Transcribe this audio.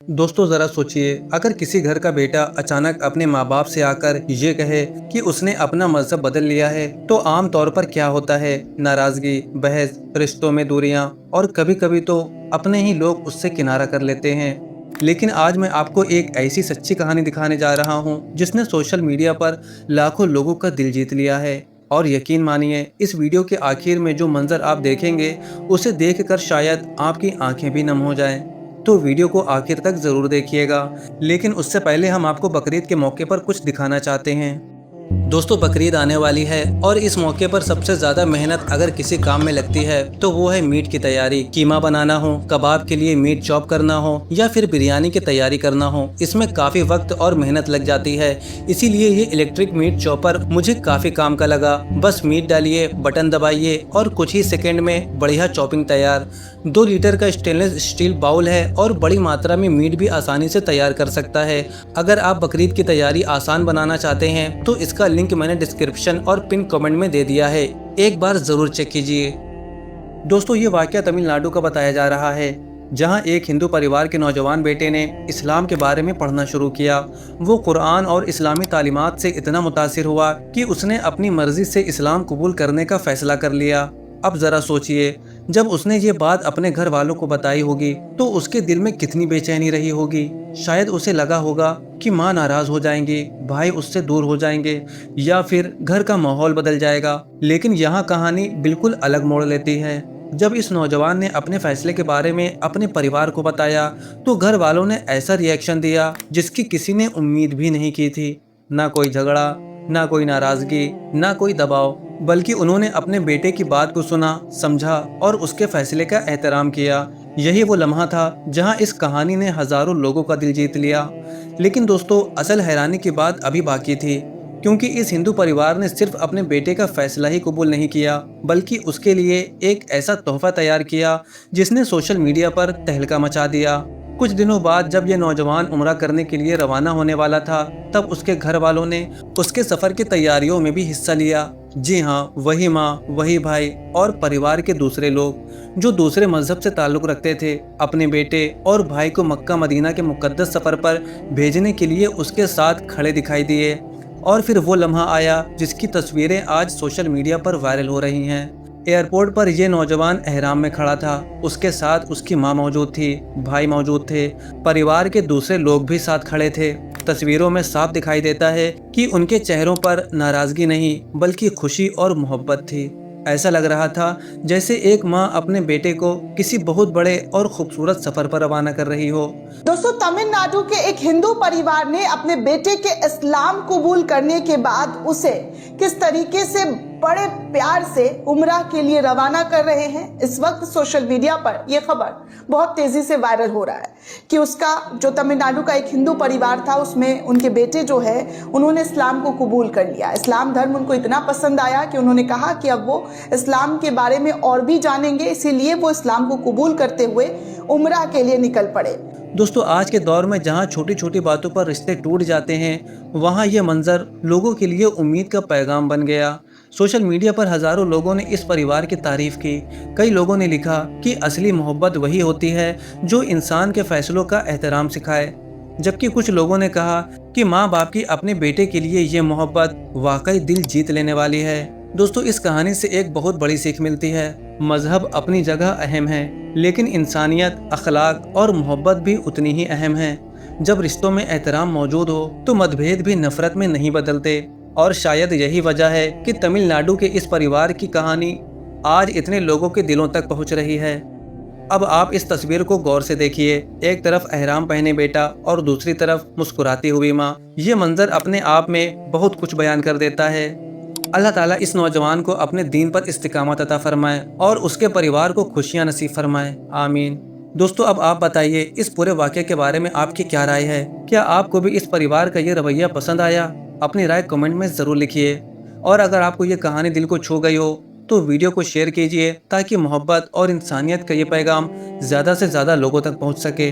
दोस्तों ज़रा सोचिए, अगर किसी घर का बेटा अचानक अपने माँ बाप से आकर ये कहे कि उसने अपना मजहब बदल लिया है, तो आम तौर पर क्या होता है? नाराज़गी, बहस, रिश्तों में दूरियां और कभी कभी तो अपने ही लोग उससे किनारा कर लेते हैं। लेकिन आज मैं आपको एक ऐसी सच्ची कहानी दिखाने जा रहा हूँ जिसने सोशल मीडिया पर लाखों लोगों का दिल जीत लिया है। और यकीन मानिए, इस वीडियो के आखिर में जो मंजर आप देखेंगे, उसे देखकर शायद आपकी आंखें भी नम हो जाएं। तो वीडियो को आखिर तक ज़रूर देखिएगा। लेकिन उससे पहले हम आपको बकरीद के मौके पर कुछ दिखाना चाहते हैं। दोस्तों, बकरीद आने वाली है और इस मौके पर सबसे ज़्यादा मेहनत अगर किसी काम में लगती है तो वो है मीट की तैयारी। कीमा बनाना हो, कबाब के लिए मीट चॉप करना हो या फिर बिरयानी की तैयारी करना हो, इसमें काफ़ी वक्त और मेहनत लग जाती है। इसीलिए ये इलेक्ट्रिक मीट चॉपर मुझे काफ़ी काम का लगा। बस मीट डालिए, बटन दबाइए और कुछ ही सेकेंड में बढ़िया चॉपिंग तैयार। 2 लीटर का स्टेनलेस स्टील बाउल है और बड़ी मात्रा में मीट भी आसानी से तैयार कर सकता है। अगर आप बकरीद की तैयारी आसान बनाना चाहते हैं तो इसका लिंक मैंने डिस्क्रिप्शन और पिन कमेंट में दे दिया है, एक बार जरूर चेक कीजिए। दोस्तों, ये वाकया तमिलनाडु का बताया जा रहा है, जहां एक हिंदू परिवार के नौजवान बेटे ने इस्लाम के बारे में पढ़ना शुरू किया। वो कुरान और इस्लामी तालीमात से इतना मुतासिर हुआ कि उसने अपनी मर्जी से इस्लाम कबूल करने का फैसला कर लिया। अब जरा सोचिए, जब उसने ये बात अपने घर वालों को बताई होगी तो उसके दिल में कितनी बेचैनी रही होगी। शायद उसे लगा होगा कि माँ नाराज हो जाएंगी, भाई उससे दूर हो जाएंगे या फिर घर का माहौल बदल जाएगा। लेकिन यहाँ कहानी बिल्कुल अलग मोड़ लेती है। जब इस नौजवान ने अपने फैसले के बारे में अपने परिवार को बताया तो घर वालों ने ऐसा रिएक्शन दिया जिसकी किसी ने उम्मीद भी नहीं की थी। ना कोई झगड़ा, ना कोई नाराजगी, ना कोई दबाव, बल्कि उन्होंने अपने बेटे की बात को सुना, समझा और उसके फैसले का एहतराम किया। यही वो लम्हा था जहां इस कहानी ने हजारों लोगों का दिल जीत लिया। लेकिन दोस्तों, असल हैरानी की बात अभी बाकी थी, क्योंकि इस हिंदू परिवार ने सिर्फ अपने बेटे का फैसला ही कबूल नहीं किया, बल्कि उसके लिए एक ऐसा तोहफा तैयार किया जिसने सोशल मीडिया पर तहलका मचा दिया। कुछ दिनों बाद जब यह नौजवान उम्रा करने के लिए रवाना होने वाला था, तब उसके घर वालों ने उसके सफर की तैयारियों में भी हिस्सा लिया। जी हाँ, वही माँ, वही भाई और परिवार के दूसरे लोग जो दूसरे मजहब से ताल्लुक़ रखते थे, अपने बेटे और भाई को मक्का मदीना के मुकद्दस सफ़र पर भेजने के लिए उसके साथ खड़े दिखाई दिए। और फिर वो लम्हा आया जिसकी तस्वीरें आज सोशल मीडिया पर वायरल हो रही हैं। एयरपोर्ट पर यह नौजवान एहराम में खड़ा था, उसके साथ उसकी माँ मौजूद थी, भाई मौजूद थे, परिवार के दूसरे लोग भी साथ खड़े थे। तस्वीरों में साफ दिखाई देता है कि उनके चेहरों पर नाराजगी नहीं बल्कि खुशी और मोहब्बत थी। ऐसा लग रहा था जैसे एक माँ अपने बेटे को किसी बहुत बड़े और खूबसूरत सफर पर रवाना कर रही हो। दोस्तों, तमिलनाडु के एक हिंदू परिवार ने अपने बेटे के इस्लाम कबूल करने के बाद उसे किस तरीके से बड़े प्यार से उम्रा के लिए रवाना कर रहे हैं। इस वक्त सोशल मीडिया पर यह खबर बहुत तेजी से वायरल हो रहा है कि उसका जो तमिलनाडु का एक हिंदू परिवार था, उसमें उनके बेटे जो है उन्होंने इस्लाम को कबूल कर लिया। इस्लाम धर्म उनको इतना पसंद आया कि उन्होंने कहा कि अब वो इस्लाम के बारे में और भी जानेंगे, इसीलिए वो इस्लाम को कबूल करते हुए उम्रा के लिए निकल पड़े। दोस्तों, आज के दौर में जहां छोटी छोटी बातों पर रिश्ते टूट जाते हैं, वहां यह मंजर लोगों के लिए उम्मीद का पैगाम बन गया। सोशल मीडिया पर हजारों लोगों ने इस परिवार की तारीफ की। कई लोगों ने लिखा कि असली मोहब्बत वही होती है जो इंसान के फैसलों का एहतराम सिखाए, जबकि कुछ लोगों ने कहा कि माँ बाप की अपने बेटे के लिए ये मोहब्बत वाकई दिल जीत लेने वाली है। दोस्तों, इस कहानी से एक बहुत बड़ी सीख मिलती है। मजहब अपनी जगह अहम है, लेकिन इंसानियत, अखलाक और मोहब्बत भी उतनी ही अहम है। जब रिश्तों में एहतराम मौजूद हो तो मतभेद भी नफरत में नहीं बदलते। और शायद यही वजह है कि तमिलनाडु के इस परिवार की कहानी आज इतने लोगों के दिलों तक पहुंच रही है। अब आप इस तस्वीर को गौर से देखिए। एक तरफ एहराम पहने बेटा और दूसरी तरफ मुस्कुराती हुई माँ। ये मंजर अपने आप में बहुत कुछ बयान कर देता है। अल्लाह ताला इस नौजवान को अपने दीन पर इस्तिकामत अता फरमाए और उसके परिवार को खुशियां नसीब फरमाए। आमीन। दोस्तों, अब आप बताइए, इस पूरे वाक़े के बारे में आपकी क्या राय है? क्या आपको भी इस परिवार का ये रवैया पसंद आया? अपनी राय कमेंट में ज़रूर लिखिए। और अगर आपको ये कहानी दिल को छू गई हो तो वीडियो को शेयर कीजिए ताकि मोहब्बत और इंसानियत का ये पैगाम ज़्यादा से ज़्यादा लोगों तक पहुँच सके।